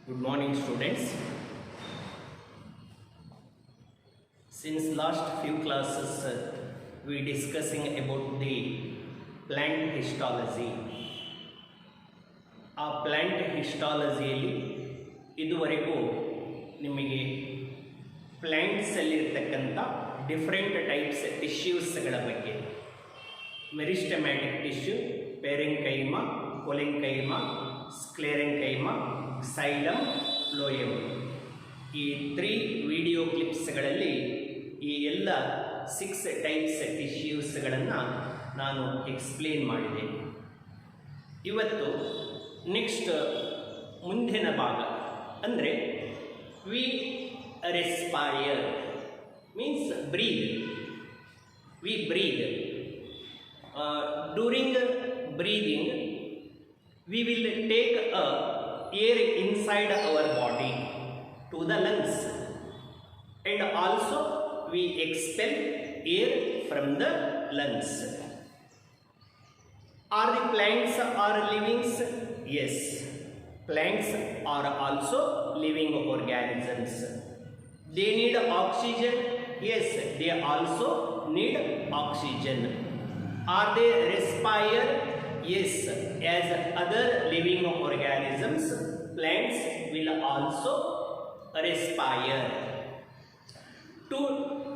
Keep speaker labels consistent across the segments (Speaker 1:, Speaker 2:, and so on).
Speaker 1: Good morning, students. Since last few classes we discussing about the plant histology. ಆ plant ಹಿಸ್ಟಾಲಜಿಯಲ್ಲಿ ಇದುವರೆಗೂ ನಿಮಗೆ ಪ್ಲ್ಯಾಂಟ್ಸಲ್ಲಿರ್ತಕ್ಕಂಥ different types ಟಿಶ್ಯೂಸ್ಗಳ ಬಗ್ಗೆ meristematic tissue, ಪೇರೆಂಕೈಮ, ಕೊಲೆಂಕೈಮ, ಸ್ಕ್ಲೆರೆಂಕೈಮ, xylem, phloem, ಈ 3 video ಕ್ಲಿಪ್ಸ್ಗಳಲ್ಲಿ ಈ ಎಲ್ಲ 6 ಟೈಪ್ಸ್ ಟಿಶ್ಯೂಸ್ಗಳನ್ನು ನಾನು ಎಕ್ಸ್ಪ್ಲೇನ್ ಮಾಡಿದೆ. ಇವತ್ತು ನೆಕ್ಸ್ಟ್ ಮುಂದಿನ ಭಾಗ ಅಂದರೆ we respire means breathe. We breathe. During breathing we will take air inside our body to the lungs, and also we expel air from the lungs. Are the plants are livings? Yes, plants are also living organisms. They need oxygen? Yes, they also need oxygen. Are they respire? Yes, as other living organisms, plants will also respire. To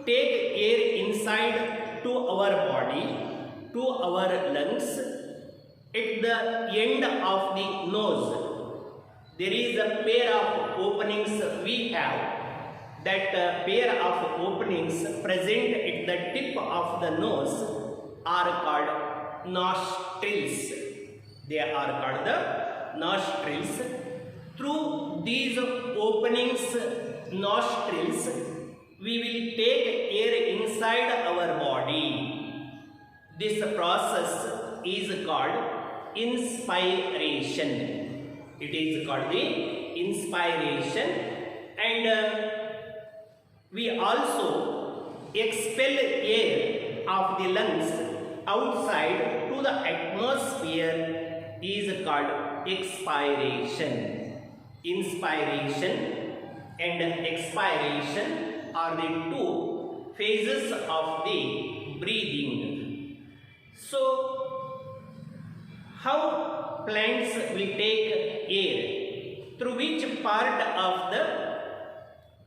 Speaker 1: take air inside to our body, to our lungs, at the end of the nose, there is a pair of openings we have. That pair of openings present at the tip of the nose are called nostrils. They are called the nostrils. Through these openings, nostrils, we will take air inside our body. This process is called inspiration. It is called the inspiration, and we also expel air of the lungs outside to the atmosphere is called expiration. Inspiration and expiration are the 2 phases of the breathing. So, how plants will take air? Through which part of the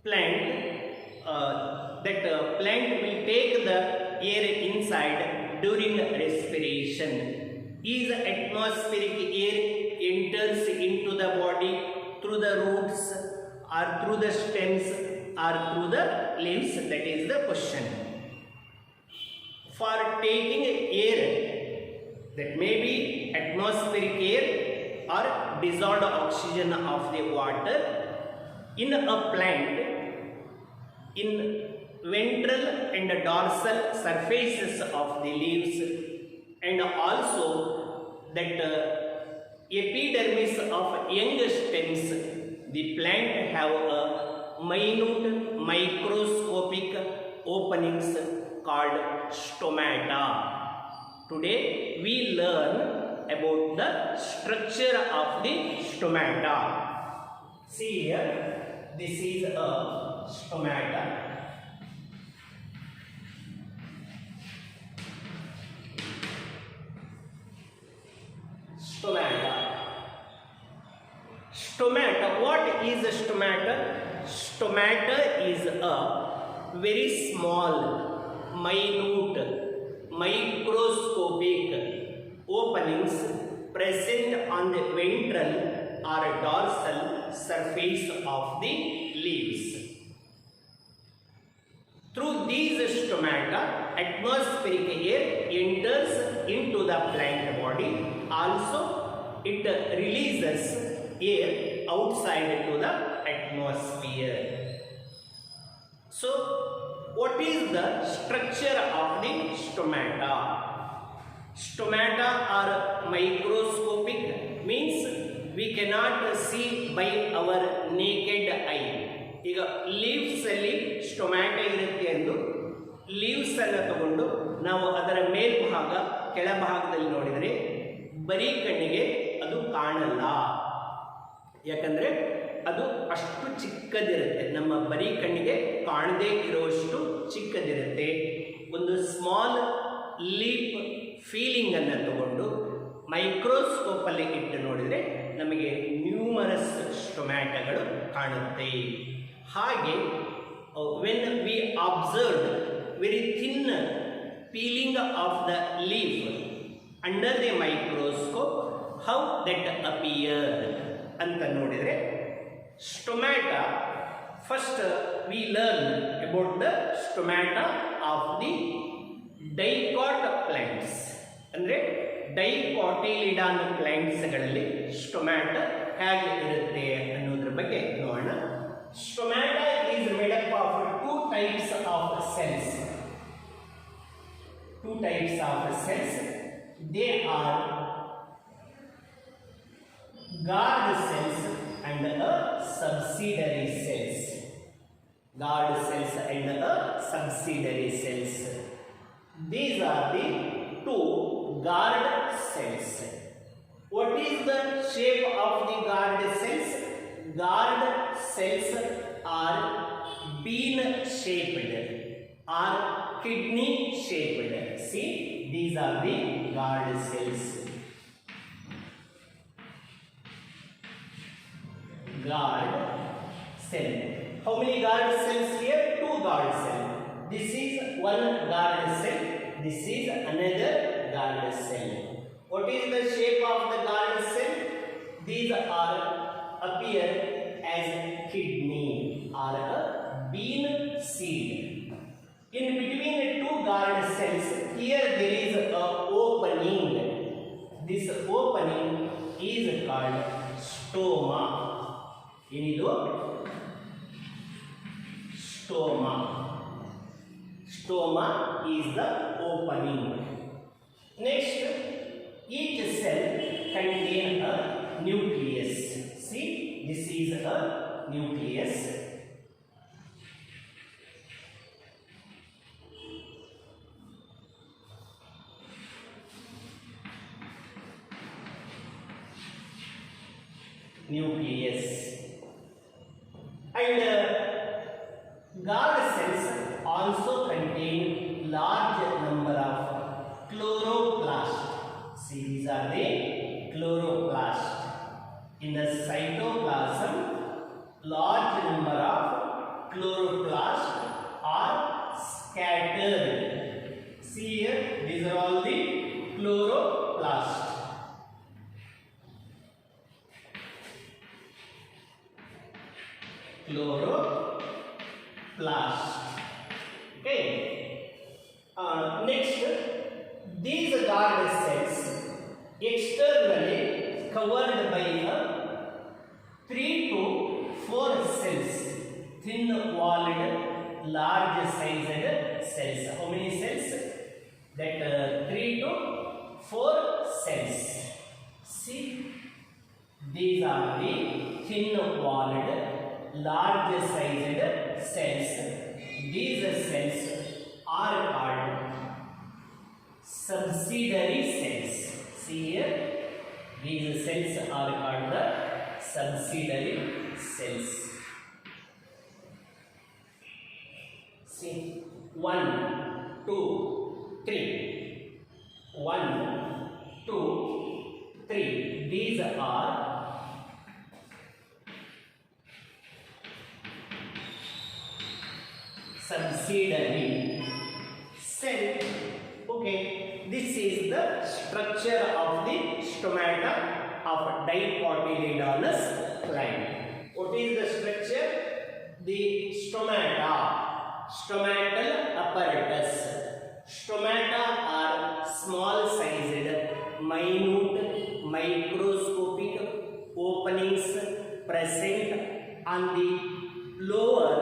Speaker 1: plant that plant will take the air inside during respiration? Is atmospheric air enters into the body through the roots or through the stems or through the leaves? That is the question. For taking air, that may be atmospheric air or dissolved oxygen of the water, in a plant, in ventral and dorsal surfaces of the leaves, and also that epidermis of young stems, the plant have a minute microscopic openings called stomata. Today we learn about the structure of the stomata. See here, this is a stomata. Stomata. Stomata. What is a stomata? Stomata is a very small, minute, microscopic openings present on the ventral or dorsal surface of the leaves. Through these stomata, atmospheric air enters into the plant body. Also, it releases air outside to the atmosphere. So, what is the structure of the stomata? Stomata are microscopic, means we cannot see by our naked eye. ಈಗ leaves ಅಲ್ಲಿ stomata ಇರುತ್ತೆ ಎಂದು leaves ಅನ್ನು ತಗೊಂಡು ನಾವು ಅದರ ಮೇಲ್ಭಾಗ ಕೆಳಭಾಗದಲ್ಲಿ ನೋಡಿದರೆ ಬರೀ ಕಣ್ಣಿಗೆ ಅದು ಕಾಣಲ್ಲ. ಯಾಕಂದರೆ ಅದು ಅಷ್ಟು ಚಿಕ್ಕದಿರುತ್ತೆ, ನಮ್ಮ ಬರೀ ಕಣ್ಣಿಗೆ ಕಾಣದೇ ಇರುವಷ್ಟು ಚಿಕ್ಕದಿರುತ್ತೆ. ಒಂದು ಸ್ಮಾಲ್ ಲೀಪ್ ಫೀಲಿಂಗನ್ನು ತಗೊಂಡು ಮೈಕ್ರೋಸ್ಕೋಪಲ್ಲಿ ಇಟ್ಟು ನೋಡಿದರೆ ನಮಗೆ ನ್ಯೂಮರಸ್ ಸ್ಟೊಮ್ಯಾಟಗಳು ಕಾಣುತ್ತೆ. ಹಾಗೆ when we observed very thin peeling of the leaf under the microscope, how that appear ಅಂತ ನೋಡಿದರೆ stomata, first we learn about the stomata of the dicot plants. ಅಂದರೆ ಡೈಕಾಟಿಲಿಡಾನ್ ಪ್ಲಾಂಟ್ಸ್ಗಳಲ್ಲಿ ಸ್ಟೊಮ್ಯಾಟ ಹೇಗೆ ಇರುತ್ತೆ ಅನ್ನೋದ್ರ ಬಗ್ಗೆ ನೋಡೋಣ. Stomata is made up of two types of cells. Two types of cells. They are guard cells and subsidiary cells. Guard cells and subsidiary cells. These are the two guard cells. What is the shape of the guard cells? Guard cells are bean shaped or kidney shaped. See, these are the guard cells. Guard cell. How many guard cells here? Two guard cells. This is one guard cell. This is another guard cell. What is the shape of the guard cell? These are appear as kidney or a bean seed. In between the two guard cells, here there is a opening. This opening is called stoma. Inidu stoma. Stoma is the opening. Next, each cell contains a nucleus. See, this is a nucleus. Nucleus. And guard cells also contain large number of chloroplasts. See, these are the chloroplasts. In the cytoplasm, large number of chloroplasts are scattered. See here, these are all the chloroplasts. Chloroplast. Okay. Next, these guard cells externally covered by a 3 to 4 cells, thin-walled, large-sized cells. How many cells? That 3 to 4 cells. See, these are the thin-walled, large-sized cells. These cells are called subsidiary cells. See here, these cells are called the subsidiary cells. See, 1, 2, 3. 1, 2, 3. These are subsidiary cell. Okay, this is the structure of the stomata of dicotyledonous plant. What is the structure? The stomata, stomatal apparatus. Stomata are small sized, minute, microscopic openings present on the lower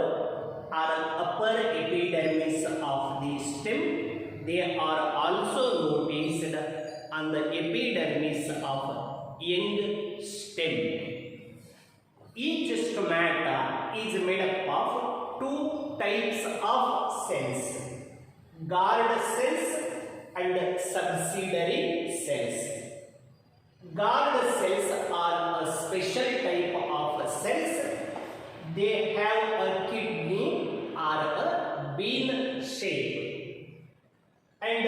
Speaker 1: or upper epidermis of the stem. They are also noticed on the epidermis of young stem. Each stomata is made up of two types of cells, guard cells and subsidiary cells. Guard cells are a special type of cells. They have a kidney or a bean shape, and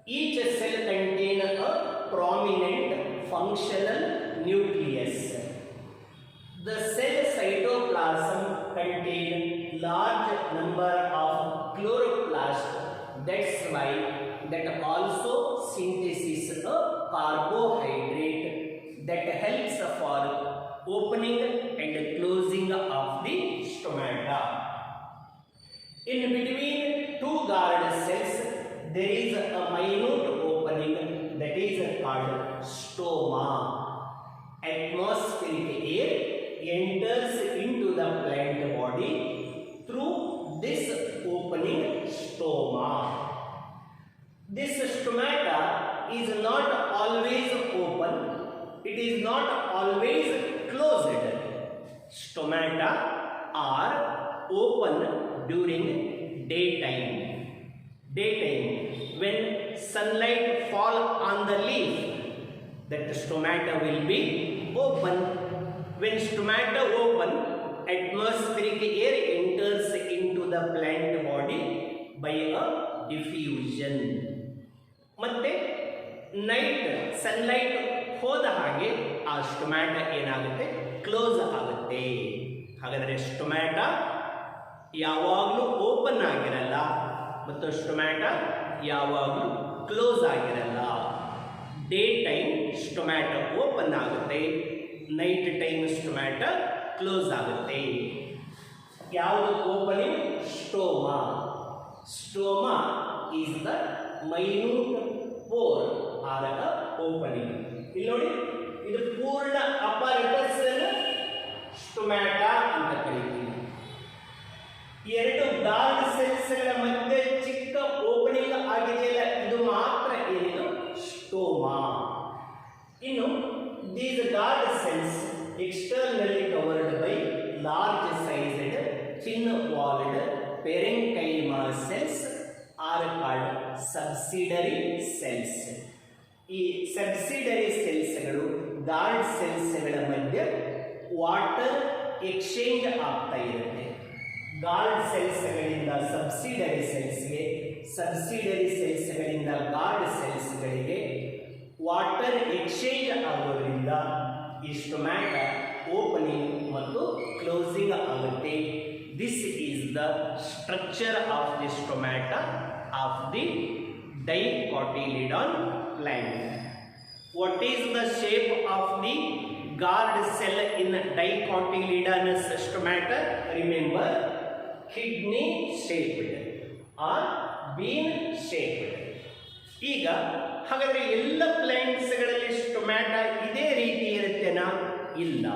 Speaker 1: each cell contains a prominent functional nucleus. The cell cytoplasm contains large number of chloroplasts. That's why that also synthesis a carbohydrate that helps for opening and closing of the stomata. In between two guard cells, there is a minute opening that is called stoma. Atmospheric air enters into the plant body through this opening stoma. This stomata is not always open, it is not always closed. Stomata are open during daytime. When sunlight fall on the leaf, that stomata will be open. When stomata open, atmospheric air enters into the plant body by a diffusion. ಮತ್ತೆ night sunlight ಹೋದ ಹಾಗೆ ಆ stomata ಏನಾಗುತ್ತೆ, close ಆಗುತ್ತೆ. ಹಾಗಾದರೆ stomata ಯಾವಾಗಲೂ open ಆಗಿರಲ್ಲ ಮತ್ತು ಸ್ಟೊಮ್ಯಾಟ ಯಾವಾಗಲೂ ಕ್ಲೋಸ್ ಆಗಿರಲ್ಲ. ಡೇ ಟೈಮ್ ಸ್ಟೊಮ್ಯಾಟ ಓಪನ್ ಆಗುತ್ತೆ, ನೈಟ್ ಟೈಮ್ ಸ್ಟೊಮ್ಯಾಟ ಕ್ಲೋಸ್ ಆಗುತ್ತೆ. ಯಾವುದು opening? Stoma. Stoma is the minute pore or the opening. ಇಲ್ಲಿ ನೋಡಿ, ಇದು ಪೂರ್ಣ ಅಪರಟಸ್ ಸ್ಟೊಮ್ಯಾಟ ಅಂತ ಕರೀತೀವಿ. ಎರಡು ಗಾರ್ಡ್ ಸೆಲ್ಸ್ಗಳ ಮಧ್ಯೆ ಚಿಕ್ಕ ಓಪನಿಂಗ್ ಆಗಿದೆಯಲ್ಲ, ಇದು ಮಾತ್ರ ಏನಿದು ಸ್ಟೋಮಾ. ಇನ್ನು these guard cells externally covered by large sized thin walled parenchyma cells are called subsidiary cells. ಈ ಸಬ್ಸಿಡರಿ ಸೆಲ್ಸ್ಗಳು ಗಾರ್ಡ್ ಸೆಲ್ಸ್ಗಳ ಮಧ್ಯೆ ವಾಟರ್ ಎಕ್ಸ್ಚೇಂಜ್ ಆಗ್ತಾ ಇರುತ್ತೆ. ಗಾರ್ಡ್ ಸೆಲ್ಸ್ಗಳಿಂದ ಸಬ್ಸಿಡರಿ ಸೆಲ್ಸ್ಗೆ, ಸಬ್ಸಿಡರಿ ಸೆಲ್ಸ್ಗಳಿಂದ ಗಾರ್ಡ್ ಸೆಲ್ಸ್ಗಳಿಗೆ ವಾಟರ್ ಎಕ್ಸ್ಚೇಂಜ್ ಆಗೋದ್ರಿಂದ ಈ ಸ್ಟೊಮ್ಯಾಟ ಓಪನಿಂಗ್ ಮತ್ತು ಕ್ಲೋಸಿಂಗ್ ಆಗುತ್ತೆ. This is the structure of the stomata of the dicotyledon plant. What is the shape of the guard cell in dicotyledonous stomata? Remember, kidney shaped or bean shaped. ಈಗ ಹಾಗಾದರೆ ಎಲ್ಲ ಪ್ಲಾಂಟ್ಸ್ಗಳಲ್ಲಿ stomata ಇದೇ ರೀತಿ ಇರುತ್ತೇನಾ? ಇಲ್ಲ.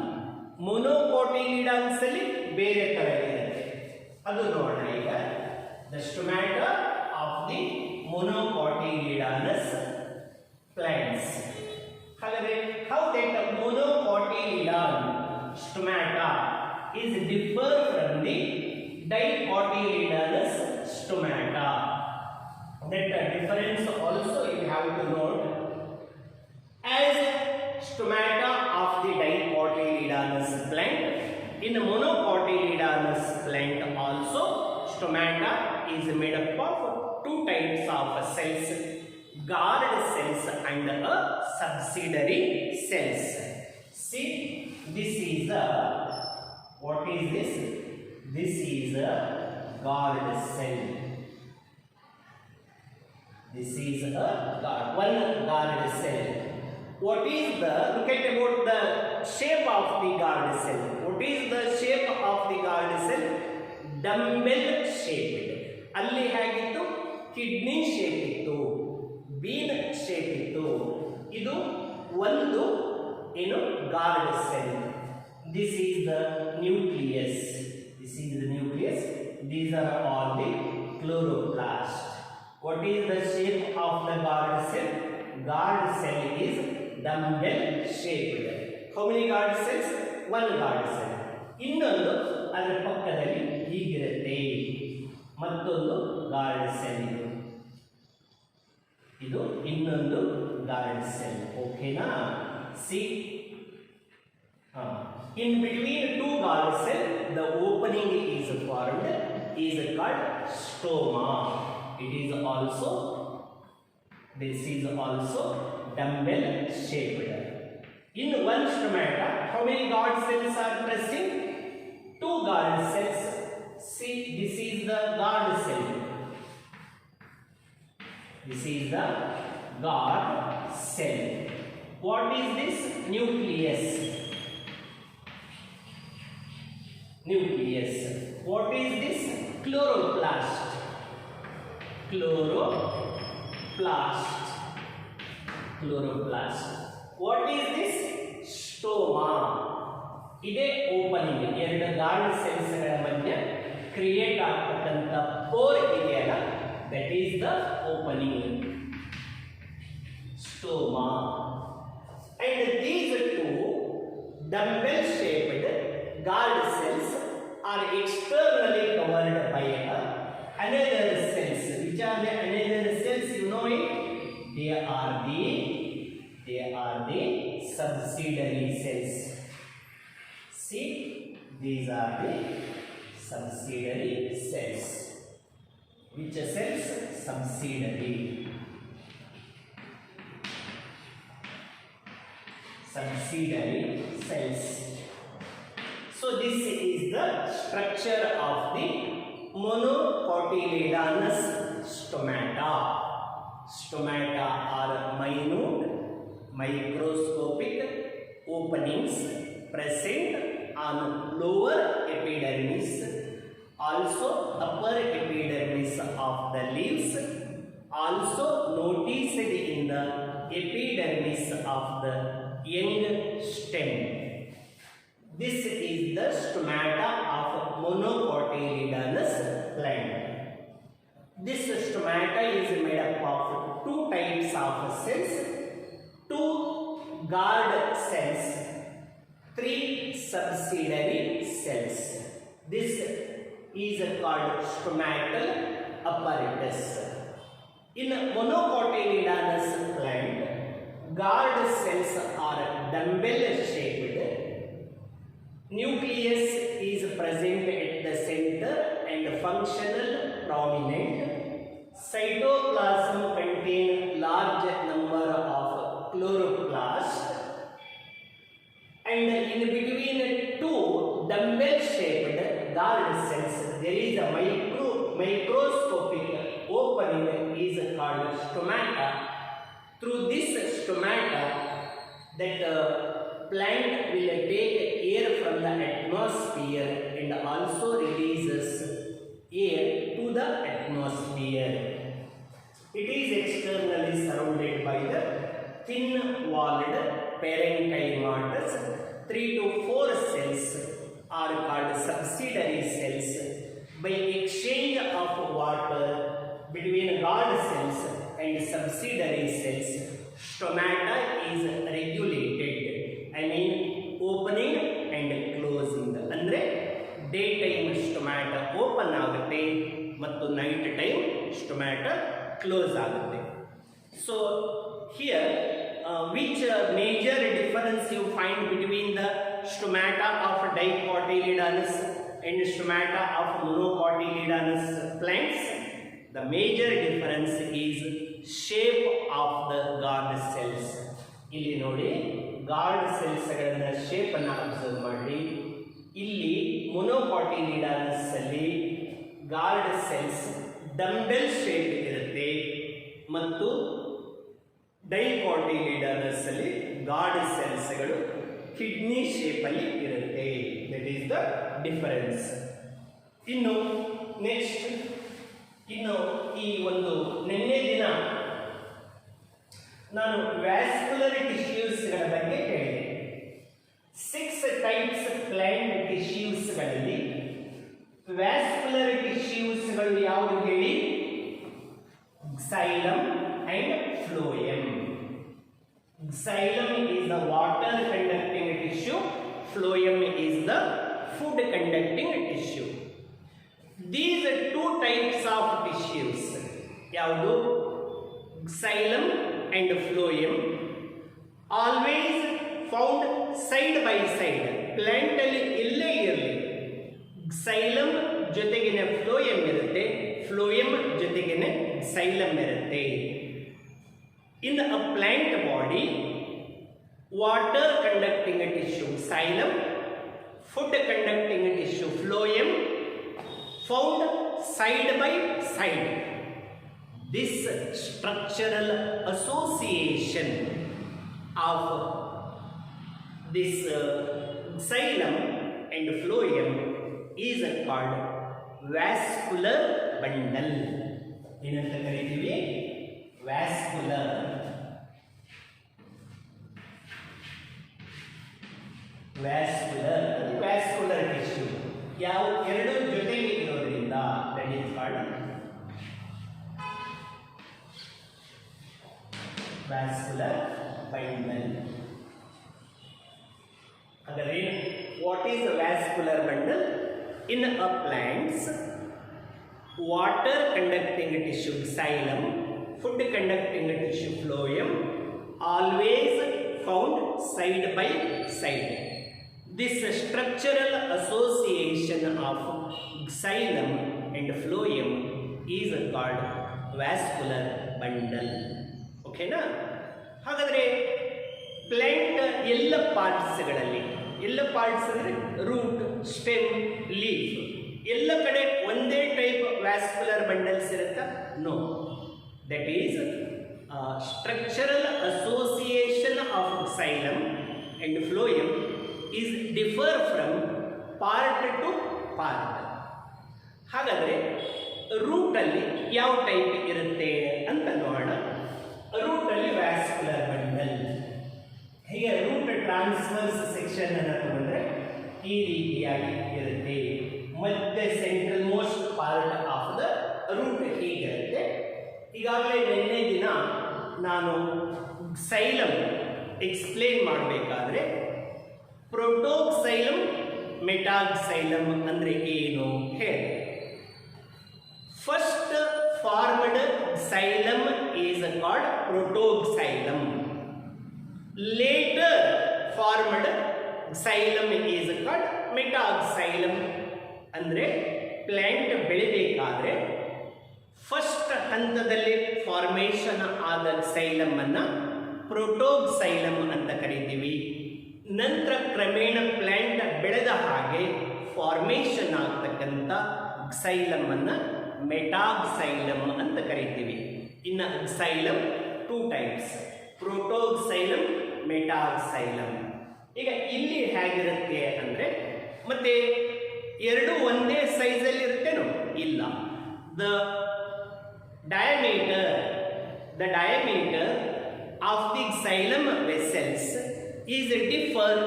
Speaker 1: ಮೊನೋಕೋಟಿಲಿಡಾನ್ಸ್ ಅಲ್ಲಿ ಬೇರೆ ತರ ಇರುತ್ತೆ, ಅದು ನೋಡೋಣ ಈಗ. The stomata of the monocotyledonous plants. ಹಾಗಾದರೆ how that monocotyledon stomata is differ from the dicotyledonous stomata. That difference also you have to note. As stomata of the dicotyledonous plant, in monocotyledonous plant also stomata is made up of two types of cells, guard cells and subsidiary cells. See, this is a, what is this? This is a guard cell. This is a guard, one guard cell. What is the, look at about the shape of the guard cell. What is the shape of the guard cell? Dumbbell shaped. ಅಲ್ಲಿ ಹೇಗಿತ್ತು? Kidney shape ಇತ್ತು, bean shape ಇತ್ತು. ಇದು ಒಂದು ಏನು guard cell. This is the nucleus. This is the nucleus. These are all the chloroplast. What is the shape of the guard cell? Guard cell is dumbbell shaped. How many guard cells? One guard cell. ಇನ್ನೊಂದು ಅದರ ಪಕ್ಕದಲ್ಲಿ ಹೀಗಿರುತ್ತೆ, ಮತ್ತೊಂದು guard cell. ಇದು ಇನ್ನೊಂದು guard cell. Okay na? See, in between two guard cell, the opening is formed, is called stoma. It is also, this is also dumbbell shaped. In one stomata, how many guard cells are present? Two guard cells. See, this is the guard cell. This is the guard cell. What is this? Nucleus. Nucleus. What is this? Chloroplast. Chloroplast. Chloroplast. What is this? Stoma. ಇದೇ opening. ಎರಡು guard cells ಗಳ ಮಧ್ಯೆ create ಆಗತಕ್ಕಂತ four ಇದೆಯಲ್ಲ, that is the opening. Stoma. And these two dumbbell shaped guard cells are externally covered by another cells. Which are the another cells? You know it? They are the subsidiary cells. See, these are the subsidiary cells. Which cells? Subsidiary cells. So this is the structure of the monocotyledonous stomata. Stomata are minute microscopic openings present on lower epidermis, also upper epidermis of the leaves, also noticed in the epidermis of the young stem. This is the stomata of monocotyledonous plant. This stomata is made up of two types of cells, two guard cells, three subsidiary cells. This is called stomatal apparatus. In monocotyledonous plant, guard cells are dumbbell shaped. Nucleus is present at the center and functional prominent. Cytoplasm contains large number of chloroplasts. And in between two dumbbell shaped guard cells, there is a microscopic opening is called stomata. Through this stomata, that plant will take air from the atmosphere and also releases air to the atmosphere. It is externally surrounded by the thin-walled parenchymatous. 3 to 4 cells are called subsidiary cells. By exchange of water between guard cells and subsidiary cells, stomata is regulated. I mean opening and closing. Andre daytime stomata open ಆಗುತ್ತೆ ಮತ್ತು night time stomata close ಆಗುತ್ತೆ. So here which major difference you find between the stomata of dicotyledonous and stomata of monocotyledonous plants? The major difference is shape of the guard cells. ಇಲ್ಲಿ ನೋಡಿ guard cells ಗಳನ್ನ shape ಅನ್ನು observe ಮಾಡಿ. ಇಲ್ಲಿ ಮೊನೋಕಾಟಿಲಿಡಾನಸ್ ಅಲ್ಲಿ guard cells dumbbell shape ಇರುತ್ತೆ ಮತ್ತು ಡೈಕಾಟಿಲಿಡಾನಸ್ ಅಲ್ಲಿ ಗಾರ್ಡ್ ಸೆಲ್ಸ್ ಗಳು ಕಿಡ್ನಿ ಶೇಪ್ ಅಲ್ಲಿ ಇರುತ್ತೆ. That is the difference. ಇನ್ನು ನೆಕ್ಸ್ಟ್, ಇನ್ನು ಈ ಒಂದು ನಿನ್ನೆ ದಿನ ನಾನು ವ್ಯಾಸ್ಕ್ಯುಲರ್ ಟಿಶ್ಯೂಸ್ಗಳ ಬಗ್ಗೆ ಹೇಳಿದೆ. 6 ಟೈಪ್ಸ್ ಪ್ಲಾಂಟ್ ಟಿಶ್ಯೂಸ್ಗಳಲ್ಲಿ ವ್ಯಾಸ್ಕ್ಯುಲರ್ ಟಿಶ್ಯೂಸ್ಗಳು ಯಾವುದು ಹೇಳಿ? xylem and phloem. Xylem is the water conducting tissue, phloem is the food conducting tissue. These are two types of tissues. ಯಾವುದು? xylem and phloem always found side by side. Plant ಅಲ್ಲಿ ಎಲ್ಲೇ ಇರಲಿ xylem ಜೊತೆಗಿನ phloem ಇರುತ್ತೆ, phloem ಜೊತೆಗಿನ xylem ಇರುತ್ತೆ. In a plant body, water conducting tissue xylem, food conducting tissue phloem found side by side. This structural association of this xylem and phloem is called vascular bundle. ಏನಂತ ಕರೀತೀವಿ? vascular tissue. ಯಾವ ಎರಡು ಜೊತೆಗೆ ಇರೋದ್ರಿಂದ that is called vascular bundle. ಹಾಗಾದ್ರೆ what is a vascular bundle? In a plant's water conducting tissue xylem, food conducting tissue phloem always found side by side. This structural association of xylem and phloem is called vascular bundle. ಓಕೆನಾ? ಹಾಗಾದರೆ plant ಎಲ್ಲ ಪಾರ್ಟ್ಸ್ಗಳಲ್ಲಿ, ಎಲ್ಲ parts ಅಂದರೆ root, stem, leaf, ಎಲ್ಲ ಕಡೆ ಒಂದೇ type vascular bundles ಇರುತ್ತಾ? No. That is structural association of xylem and phloem is differ from part to part. ಹಾಗಾದರೆ ರೂಟಲ್ಲಿ ಯಾವ ಟೈಪ್ ಇರುತ್ತೆ ಅಂತ ನೋಡೋಣ. ರೂಟಲ್ಲಿ ವ್ಯಾಸ್ಕ್ಯುಲರ್ ಬಂಡಲ್. ಹೀಗೆ ರೂಟ್ ಟ್ರಾನ್ಸ್ವರ್ಸ್ ಸೆಕ್ಷನ್ ಅನ್ನು ತಗೊಂಡ್ರೆ ಈ ರೀತಿಯಾಗಿ ಇರುತ್ತೆ. ಮತ್ತೆ central most part of the root ಹೀಗಿರುತ್ತೆ. ಈಗಾಗಲೇ ನಿನ್ನೆ ದಿನ ನಾನು xylem ಎಕ್ಸ್ಪ್ಲೇನ್ ಮಾಡಬೇಕಾದ್ರೆ ಪ್ರೋಟೋಕ್ಸೈಲಮ್, ಮೆಟಾಕ್ಸೈಲಮ್ ಅಂದರೆ ಏನು ಹೇಳಿ. First formed xylem is called protoxylem. Later formed xylem is called metaxylem. ಅಂದರೆ ಪ್ಲಾಂಟ್ ಬೆಳಿಬೇಕಾದ್ರೆ ಫಸ್ಟ್ ಹಂತದಲ್ಲಿ ಫಾರ್ಮೇಷನ್ ಆದ xylem ಅನ್ನು ಪ್ರೋಟೋಕ್ಸೈಲಮ್ ಅಂತ ಕರಿತೀವಿ. ನಂತರ ಕ್ರಮೇಣ ಪ್ಲಾಂಟ್ ಬೆಳೆದ ಹಾಗೆ ಫಾರ್ಮೇಷನ್ ಆಗ್ತಕ್ಕಂಥ xylem ಅನ್ನು ಮೆಟಾಕ್ಸೈಲಮ್ ಅಂತ ಕರಿತೀವಿ. ಇನ್ನು xylem ಟೂ ಟೈಪ್ಸ್, ಪ್ರೋಟೋಕ್ಸೈಲಮ್, ಮೆಟಾಕ್ಸೈಲಮ್. ಈಗ ಇಲ್ಲಿ ಹೇಗಿರುತ್ತೆ ಅಂದರೆ ಮತ್ತೆ ಎರಡು ಒಂದೇ ಸೈಜಲ್ಲಿ ಇರುತ್ತೇನೋ? ಇಲ್ಲ. The diameter of the xylem vessels is differ.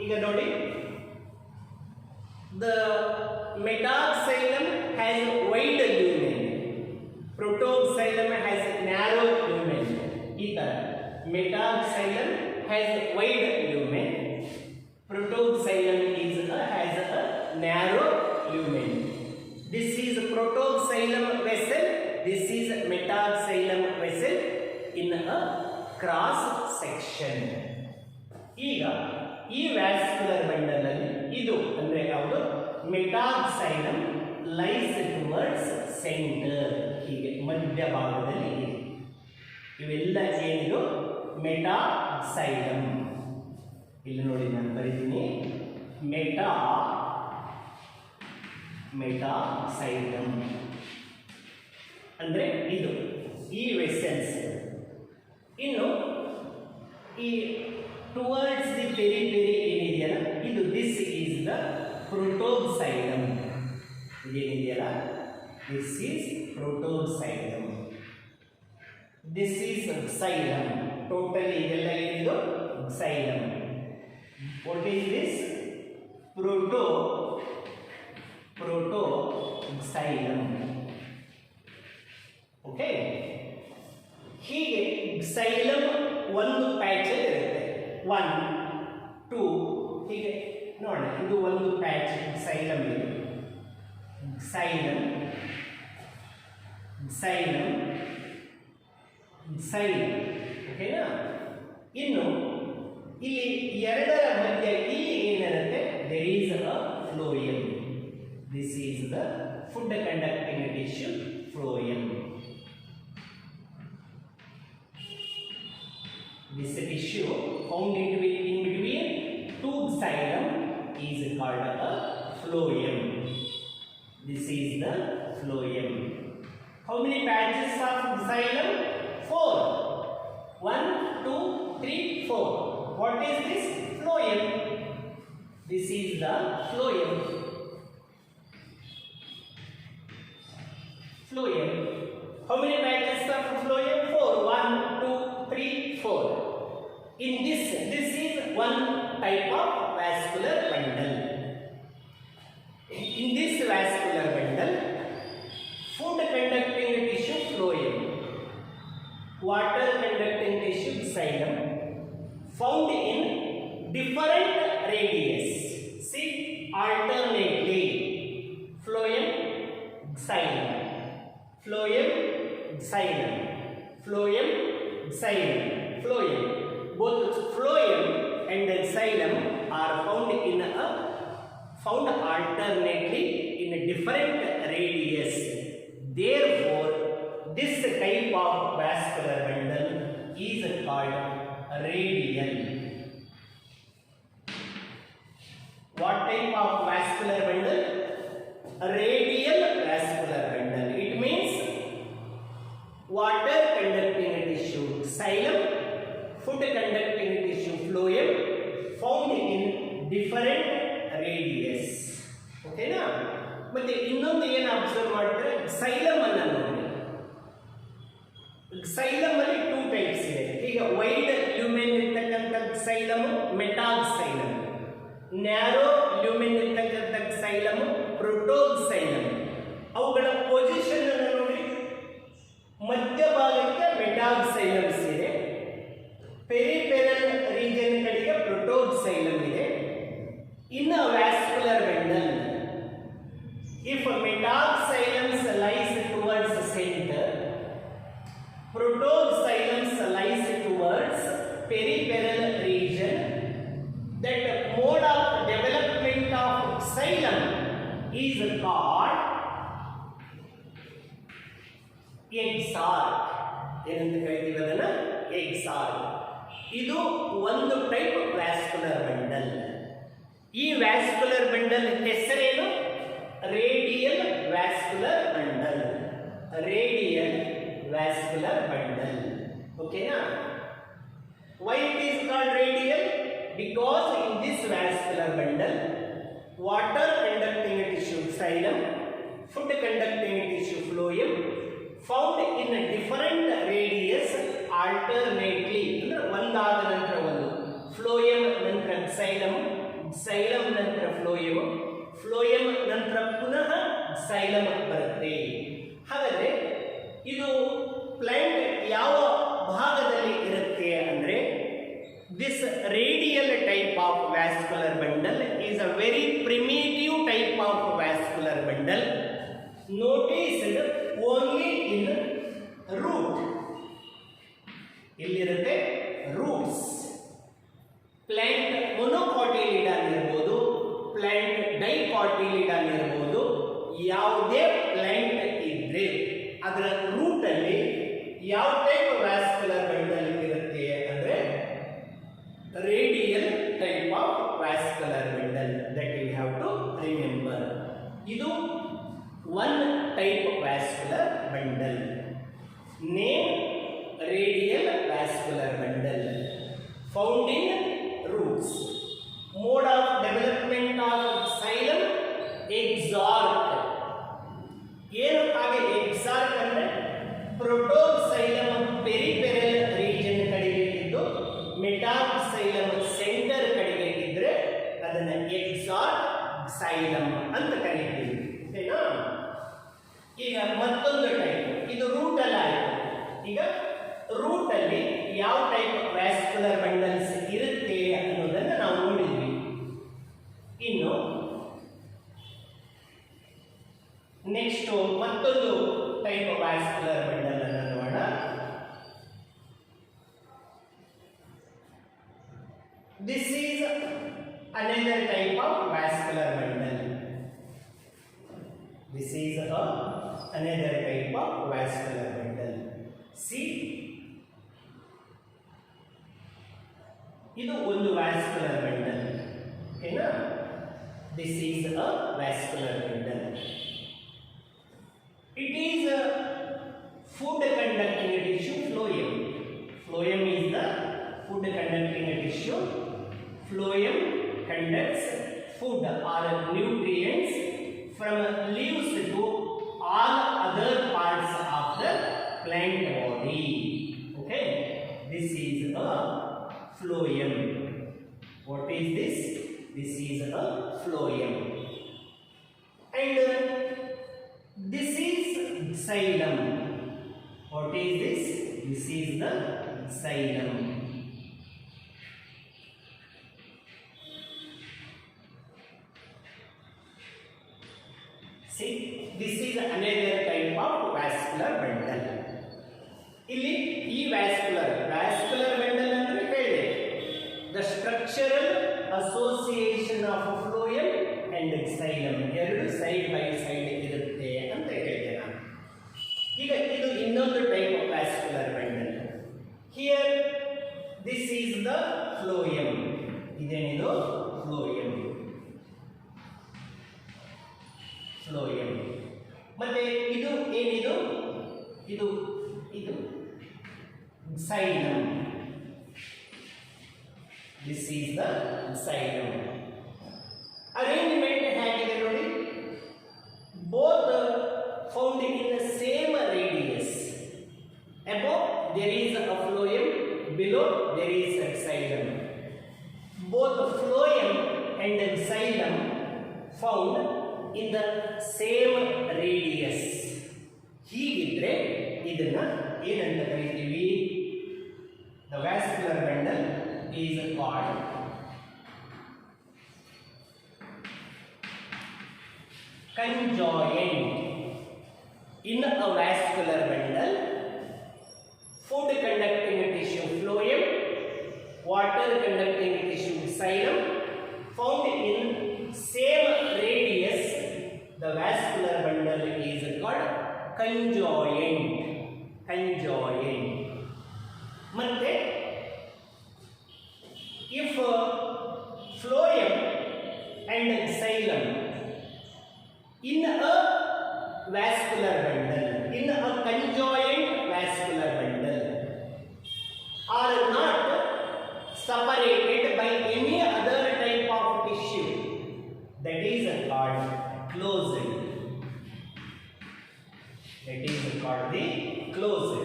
Speaker 1: ಈಗ ನೋಡಿ, the metaxylem has wide lumen, protoxylem has narrow lumen. ಈ ತರ metaxylem has wide lumen, protoxylem has a narrow lumen. This is protoxylem vessel, this is metaxylem vessel in a cross section. ಈಗ ಈ vascular bundle ಅಲ್ಲಿ ಇದು ಅಂದ್ರೆ ಯಾವುದು? ಮೆಟಾಕ್ಸೈಲಮ್ lies towards centre. ಹೀಗೆ ಮಧ್ಯಭಾಗದಲ್ಲಿ ಇದೆ. ಇವೆಲ್ಲ ಏನಿದು? ಮೆಟಾಕ್ಸೈಲಮ್. ಇಲ್ಲಿ ನೋಡಿ, ನಾನು ಬರೀತೀನಿ ಮೆಟಾಕ್ಸೈಲಮ್ ಅಂದರೆ ಇದು ಈ ವೆಸಲ್ಸ್. ಇನ್ನು ಈ ಟುವರ್ಡ್ಸ್ ದಿ ಪೆರಿಫೆರಿ ಏನಿದೆಯಲ್ಲ, ಇದು ದಿಸ್ ಈಸ್ ದ ಪ್ರೋಟೋಕ್ಸೈಲಮ್. ಇದೇನಿದೆಯಲ್ಲ, this is protoxylem, this is xylem. Totally ಇದೆಲ್ಲ ಏನಿದು? xylem. What is this? Protoxylem. Okay. ಹೀಗೆ xylem ಒಂದು ಪ್ಯಾಚ್ ಇರುತ್ತೆ, 1 2 ಹೀಗೆ ನೋಡಿ. ಇದು ಒಂದು ಪ್ಯಾಚ್ xylem ಇದೆ. xylem xylem. ಓಕೆನಾ? ಇನ್ನು ಇಲ್ಲಿ ಎರಡರ ಮಧ್ಯೆ ಇಲ್ಲಿ ಏನಿರುತ್ತೆ, there is a phloem. This is the food conducting tissue phloem. This tissue found in between two xylem is called a phloem. This is the phloem. How many patches of xylem? 4. 1, 2, 3, 4. What is this? Phloem. This is the phloem. Phloem. How many patches of phloem? 4. 1, 2, 3, 4. In this is one type of vascular bundle. In this vascular bundle, food conducting tissue phloem, water conducting tissue xylem, found in different radius. See, alternately phloem, xylem, phloem, xylem, phloem, xylem, phloem. Both phloem and xylem are found alternately in a different radius. Therefore, this type of vascular bundle is called radial. What type of vascular bundle? Radial vascular bundle. It means water conducting tissue xylem, food conducting tissue phloem, found in different radius. ಓಕೆನಾ? ಮತ್ತೆ ಇನ್ನೊಂದು ಏನು observe ಮಾಡ್ತಾರೆ, xylem ಅನ್ನ ನೋಡಿ. xylem ಅಲ್ಲಿ 2 types ಇದೆ. ಈಗ ವೈಡ್ ಲ್ಯೂಮೆನ್ ಇರ್ತಕ್ಕಂಥ xylem ಮೆಟಾಕ್ಸೈಲಮ್, ನ್ಯಾರೋ ಲ್ಯೂಮೆನ್ ಇರ್ತಕ್ಕಂಥ xylem ಪ್ರೋಟೋಕ್ಸೈಲಮ್. ಅವುಗಳ ಪೊಸಿಷನ್ ಅನ್ನು ನೋಡಿ. ಮಧ್ಯಭಾಗಕ್ಕೆ ಮೆಟಾಕ್ಸೈಲಮ್ಸ್ ಇದೆ, ಪೆರಿಫೆರಲ್ ರೀಜನ್ ಕಡೆಗೆ ಪ್ರೋಟೋಕ್ಸೈಲಮ್ ಇದೆ. In a vascular bundle, if metaxylem lies towards the center, protoxylem lies towards peripheral region, that mode of development of xylem is called exarch. ಏನಂತ ಕರೀತೀವಿ ಅದನ್ನ? exarch. ಇದು ಒಂದು ಟೈಪ್ ವ್ಯಾಸ್ಕ್ಯುಲರ್ ಬಂಡಲ್. ಈ ವ್ಯಾಸ್ಕ್ಯುಲರ್ ಬಂಡಲ್ ಹೆಸರೇನು? Radial vascular bundle. Radial vascular bundle. ಓಕೆನಾ? Why it is called radial? Because in this vascular bundle, water conducting tissue xylem, food conducting tissue phloem, found in a different radius alternately. ಒಂದಾದ ನಂತರ ಒಂದು, phloem ನಂತರ xylem, xylem ನಂತರ phloem, phloem ನಂತರ ಪುನಃ xylem ಬರುತ್ತೆ. ಹಾಗಾದ್ರೆ ಇದು ಪ್ಲಾಂಟ್ ಯಾವ ಭಾಗದಲ್ಲಿ ಇರುತ್ತೆ ಅಂದ್ರೆ, this radial type of vascular bundle is a very primitive type of vascular bundle, noticed only in root. ಇಲ್ಲಿರುತ್ತೆ ರೂಟ್ಸ್. ಪ್ಲಾಂಟ್ ಮೊನೊಕಾಟಿಲಿಡಾನ್ ಇರ್ಬೋದು, ಪ್ಲಾಂಟ್ ಡೈಕಾಟಿಲಿಡಾನ್ ಇರ್ಬೋದು. ಯಾವುದೇ ಪ್ಲಾಂಟ್ ಇದ್ರೆ ಅದರ ರೂಟ್ ಅಲ್ಲಿ ಯಾವ ಟೈಪ್ ವ್ಯಾಸ್ಕ್ಯುಲರ್ ಬಂಡಲ್ ಇರುತ್ತೆ ಅಂದ್ರೆ radial type of vascular bundle. That you have to remember. ಇದು one type vascular bundle. Name radial vascular bundle, found in roots. Mode of development of xylem exarch. ಏನು ಹಾಗೆ exarch ಅಂದ್ರೆ ಪ್ರೋಟೋಕ್ಸೈಲಮ್ peripheral region ಕಡೆಗೆ ಇದ್ದು ಮೆಟಾಕ್ಸೈಲಮ್ centre ಕಡೆಗೆ ಇದ್ರೆ ಅದನ್ನ exarch xylem ಅಂತ ಕರೀತೀವಿ. ಓಕೆನಾ? ಈಗ ಮತ್ತೊಂದು ಟೈಪ್, ಇದು ರೂಟ್ ಅಲ್ಲಿ ಆಯ್ತು. ಈಗ ರೂಟ್ ಅಲ್ಲಿ ಯಾವ ಟೈಪ್ ವ್ಯಾಸ್ಕ್ಯುಲರ್ ಬಂಡಲ್ಸ್ ಇರುತ್ತೆ ಅನ್ನೋದನ್ನ ನಾವು ನೋಡಿದ್ವಿ. ಇನ್ನು ನೆಕ್ಸ್ಟ್ ಮತ್ತೊಂದು ಟೈಪ್ ವ್ಯಾಸ್ಕ್ಯುಲರ್ ಬಂಡಲ್ ಅನ್ನು ನೋಡೋಣ. This is another type of vascular bundle. See, ಇದು ಒಂದು vascular bundle. ಓಕೆನಾ? This is a vascular bundle. It is a food conducting tissue phloem. Phloem is the food conducting tissue. Phloem conducts food or nutrients from leaves to all other parts of the plant body. Okay, this is a phloem. What is this? This is a phloem. And this is xylem. What is this? This is the xylem. See, this is another type of vascular bundle. ಇಲ್ಲಿ ಈ vascular bundle ಅಂದ್ರೆ ಹೇಳಿದೆ, the structural association of phloem and xylem ಎರಡು side by side ಇರುತ್ತೆ ಅಂತ ಹೇಳಿದೆ ನಾನು. ಈಗ ಇದು ಇನ್ನೊಂದು type of vascular bundle. Here this is the phloem. ಇದೇನಿದು phloem. phloem. ಮತ್ತೆ ಇದು ಏನಿದು? ಇದು xylem. This is the xylem. Arrangement ಹೇಗಿದೆ ನೋಡಿ. Both found in the same radius. Above there is a phloem, below there is a xylem. Both phloem and xylem found in the same radius. ಹೀಗಿದ್ರೆ ಇದನ್ನ ಏನಂತ ಕರೀತೀವಿ? The vascular bundle is called conjoint. In a vascular bundle, food conducting tissue phloem, water conducting tissue xylem found in same radius. The vascular bundle is called conjoint. ಮತ್ತೆ if phloem and xylem in a vascular bundle, in a conjoint vascular bundle, are not separated by any other type of tissue, that is called closed. That is called the closed.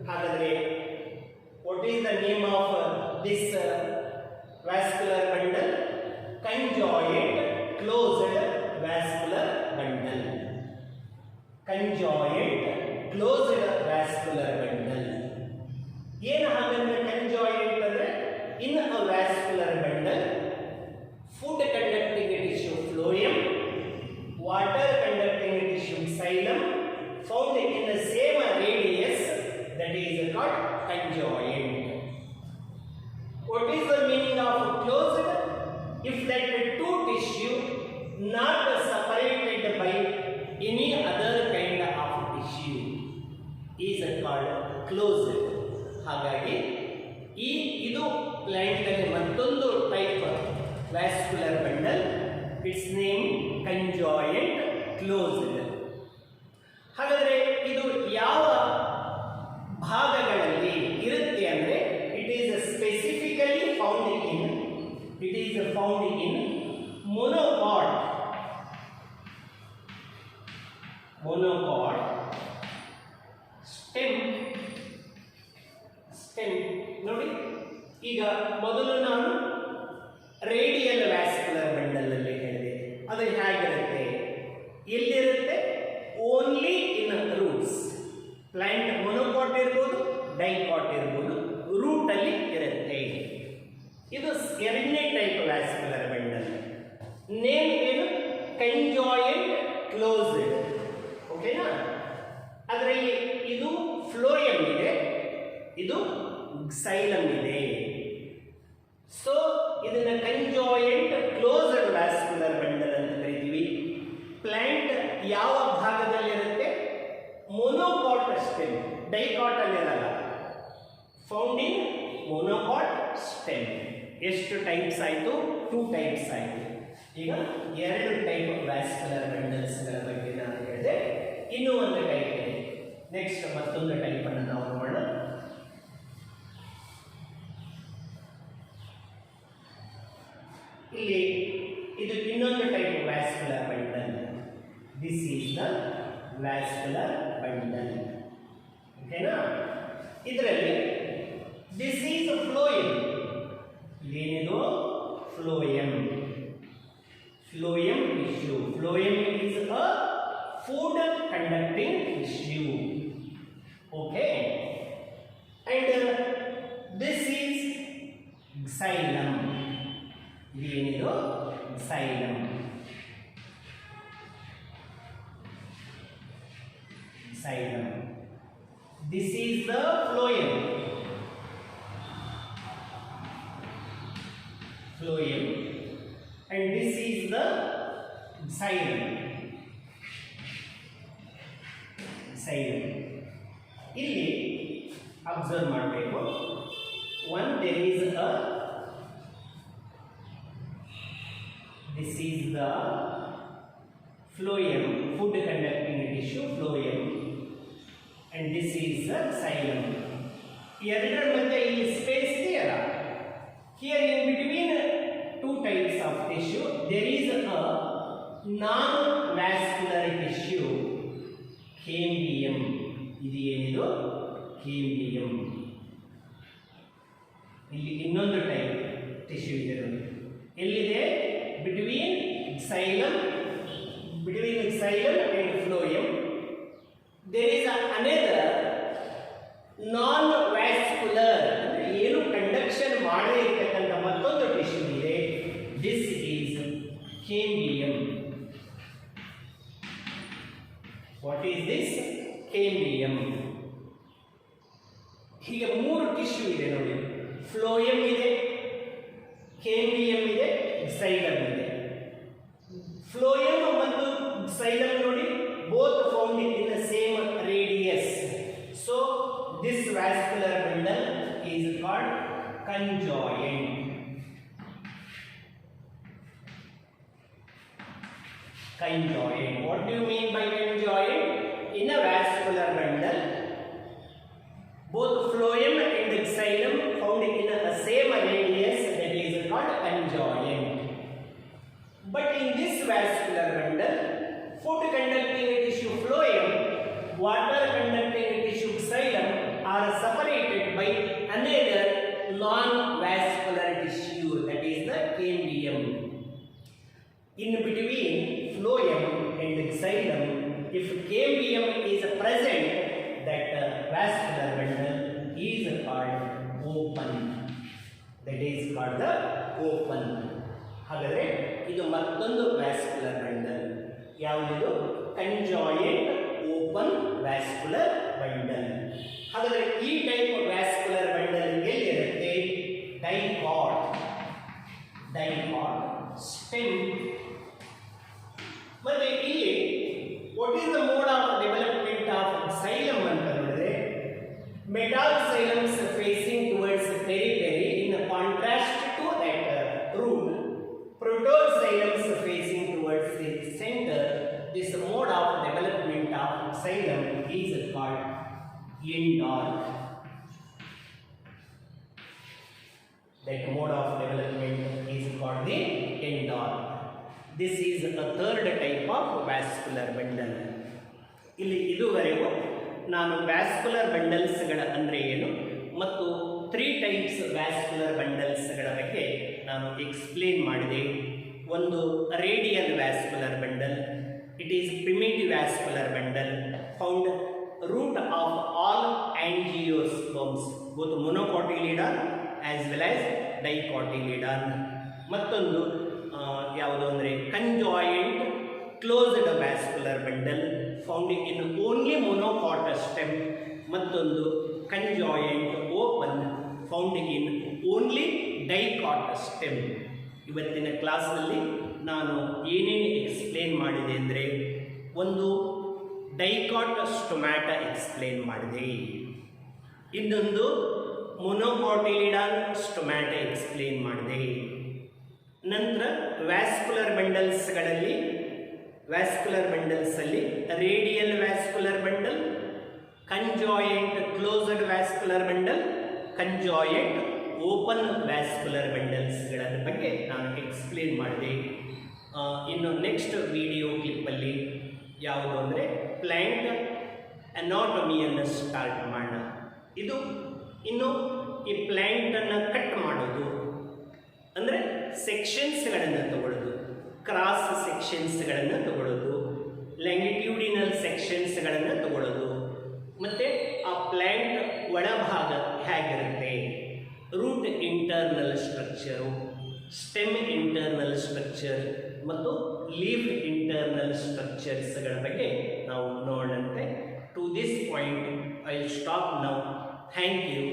Speaker 1: ಹಾಗಾದರೆ what is the name of this vascular bundle? Conjoint closed vascular bundle. Conjoint closed vascular bundle. ಏನು ಹಾಗಾದ್ರೆ conjoint ಅಂದ್ರೆ? in a vascular bundle, food conducting tissue phloem, water conducting tissue xylem found in the same radius, that is called conjoint. What is the meaning of closed? If that two tissue not separated by any other kind of tissue is called closed. ಹಾಗಾಗಿ ಇದು plant ಅಲ್ಲಿ ಮತ್ತೊಂದು type vascular bundle, its name conjoint closed. ಹಾಗಾದರೆ ಇದು ಯಾವ ಭಾಗಗಳಲ್ಲಿ ಇರುತ್ತೆ ಅಂದ್ರೆ it is specifically found in monopod, stem. ನೋಡಿ, ಈಗ ಮೊದಲು ನಾನು ರೇಡಿಯಲ್ ವ್ಯಾಸ್ಕ್ಯುಲರ್ ಬಂಡಲ್ ಅಲ್ಲಿ ಹೇಳಿದೆ. ಅದು ಹೇಗಿರುತ್ತೆ? ಎಲ್ಲಿರುತ್ತೆ? Only in roots. Plant monocot ಇರ್ಬೋದು, ಡೈಕಾಟ್ ಇರ್ಬೋದು, ರೂಟ್ ಅಲ್ಲಿ ಇರುತ್ತೆ. ಇದು ಎರಡನೇ ಟೈಪ್ ವ್ಯಾಸ್ಕ್ಯುಲರ್ ಬಂಡಲ್. ನೇಮ್ ಏನು? Conjoint closed. ಓಕೆನಾ? ಅದರಲ್ಲಿ ಇದು ಫ್ಲೋಯಮ್ ಇದೆ, ಇದು xylem ಇದೆ. ಸೊ ಇದನ್ನ ಕಂಜಾಯಿಂಟ್ ಕ್ಲೋಸ್ಡ್ ವ್ಯಾಸ್ಕ್ಯುಲರ್ ಬಂಡಲ್ ಅಂತ ಕರಿತೀವಿ. ಪ್ಲಾಂಟ್ ಯಾವ ಡೈಕಾಟ್ ಅಲ್ಲಿರಲ್ಲ, ಫೌಂಡ್ ಇನ್ ಮೊನೊಕಾಟ್ ಸ್ಟೆಮ್. ಎಷ್ಟು ಟೈಪ್ಸ್ ಆಯಿತು? 2 ಟೈಪ್ಸ್ ಆಯಿತು. ಈಗ 2 ಟೈಪ್ ವ್ಯಾಸ್ಕ್ಯುಲರ್ ಬಂಡಲ್ಸ್ಗಳ ಬಗ್ಗೆ ನಾನು ಹೇಳಿದೆ. ಇನ್ನೂ ಒಂದು ಟೈಪ್ ಇದೆ. ನೆಕ್ಸ್ಟ್ ಮತ್ತೊಂದು ಟೈಪ್ ಅನ್ನು ನಾವು ನೋಡೋಣ. ಇಲ್ಲಿ ಇದು ಇನ್ನೊಂದು type vascular bundle. This is the vascular bundle. ಓಕೆನಾ? ಇದರಲ್ಲಿ ದಿಸ್ ಈಸ್ ಫ್ಲೋಯಮ್. ಏನಿದು? Phloem. Phloem tissue. Phloem is a food conducting tissue. Okay. And this is xylem. This xylem. Xylem. This is the phloem. Phloem. And this is the xylem. Xylem. ಇಲ್ಲಿ observe ಮಾಡಬೇಕು. One, there is a, this is the phloem, food conducting tissue, phloem, and this is the xylem. ಎರಡರ ಮಧ್ಯೆ ಇಲ್ಲಿ space ಇದೆಯಲ್ಲ, here in between 2 types of tissue, there is a non-vascular tissue, cambium. ಇದು ಏನಿದು? cambium. ಇಲ್ಲಿ ಇನ್ನೊಂದು type tissue ಇದೆ ನೋಡಿ. ಎಲ್ಲಿದೆ? between xylem and phloem. There is another non-vascular, ಏನು ಕಂಡಕ್ಷನ್ ಮಾಡದೇ ಇರತಕ್ಕಂಥ ಮತ್ತೊಂದು ಟಿಶ್ಯೂ ಇದೆ. This is cambium. What is this? Cambium. ಹೀಗೆ 3 ಟಿಶ್ಯೂ ಇದೆ ನೋಡಿ. ಫ್ಲೋಯಮ್ ಇದೆ, cambium ಇದೆ, xylem ಇದೆ. ಫ್ಲೋಯಮ್ ಮತ್ತು xylem ನೋಡಿ, both found in the same radius. So this vascular bundle is called conjoint. Conjoint. What do you mean by conjoint? In a vascular bundle, both phloem and xylem found in a same radius, that is called conjoint. But in this vascular bundle, food conducting tissue phloem, water conducting tissue xylem are separated by another non-vascular tissue, that is the cambium. In between phloem and xylem, if cambium is present, that vascular bundle is called open. That is called the open. ಹಾಗಾದರೆ ಇದು ಮತ್ತೊಂದು vascular bundle. ಯಾವುದಿದು? Conjoint open vascular bundle. ಹಾಗಾದರೆ ಈ type vascular bundle ಎಲ್ಲಿರುತ್ತೆ? Dicot stem. ಮತ್ತೆ ಇಲ್ಲಿ what is the mode of development of xylem ಅಂತ ನೋಡಿದ್ರೆ, metal xylems facing towards periphery in contrast to that root. Protoid xylems facing towards the center. This mode of development of xylem is called end arc. That mode of development is called the end arc. This is a third type of vascular bundle. ಇಲ್ಲಿ ಇದುವರೆಗೂ ನಾನು vascular ಬಂಡಲ್ಸ್ಗಳ ಅಂದರೆ ಏನು ಮತ್ತು 3 types vascular ಬಂಡಲ್ಸ್ಗಳ ಬಗ್ಗೆ ನಾನು explain ಮಾಡಿದೆ. ಒಂದು radial vascular bundle. It is primitive vascular bundle found root of all angiosperms, both monocotyledon as well as dicotyledon. ಮತ್ತೊಂದು ಯಾವುದು ಅಂದರೆ conjoint closed vascular bundle found in only monocot stem. ಮತ್ತೊಂದು conjoint open found in only dicot stem. ಇವತ್ತಿನ ಕ್ಲಾಸ್ನಲ್ಲಿ ನಾನು ಏನೇನು explain ಮಾಡಿದೆ ಅಂದರೆ, ಒಂದು ಡೈಕಾಟ್ ಸ್ಟೊಮ್ಯಾಟ ಎಕ್ಸ್ಪ್ಲೇನ್ ಮಾಡಿದೆ. ಇನ್ನೊಂದು ಮೊನೊಕಾಟಿಲಿಡಾನ್ ಸ್ಟೊಮ್ಯಾಟ ಎಕ್ಸ್ಪ್ಲೇನ್ ಮಾಡಿದೆ. ನಂತರ ವ್ಯಾಸ್ಕುಲರ್ ಬಂಡಲ್ಸ್ಗಳಲ್ಲಿ radial vascular bundle, conjoint closed vascular bundle, conjoint open vascular ಬಂಡಲ್ಸ್ಗಳ ಬಗ್ಗೆ ನಾನು ಎಕ್ಸ್ಪ್ಲೇನ್ ಮಾಡಿದೆ. ಇನ್ನು ನೆಕ್ಸ್ಟ್ ವಿಡಿಯೋ ಕ್ಲಿಪ್ಪಲ್ಲಿ ಯಾವುದು ಅಂದರೆ ಪ್ಲ್ಯಾಂಟ್ ಅನಾಟಮಿಯನ್ನು ಸ್ಟಾರ್ಟ್ ಮಾಡೋಣ. ಇದು ಇನ್ನು ಈ ಪ್ಲ್ಯಾಂಟನ್ನು ಕಟ್ ಮಾಡೋದು ಅಂದರೆ ಸೆಕ್ಷನ್ಸ್ಗಳನ್ನು ತಗೊಳ್ಳೋದು, ಕ್ರಾಸ್ ಸೆಕ್ಷನ್ಸ್ಗಳನ್ನು ತಗೊಳ್ಳೋದು, ಲ್ಯಾಂಗಿಟ್ಯೂಡಿನಲ್ ಸೆಕ್ಷನ್ಸ್ಗಳನ್ನು ತಗೊಳ್ಳೋದು, ಮತ್ತು ಆ ಪ್ಲ್ಯಾಂಟ್ ಒಳಭಾಗ ಹೇಗಿರುತ್ತೆ, root internal structure, stem internal structure ಮತ್ತು ಲೀಫ್ ಇಂಟರ್ನಲ್ ಸ್ಟ್ರಕ್ಚರ್ಸ್ಗಳ ಬಗ್ಗೆ ನಾವು ನೋಡೋಣಂತೆ. To this point I will stop now. Thank you.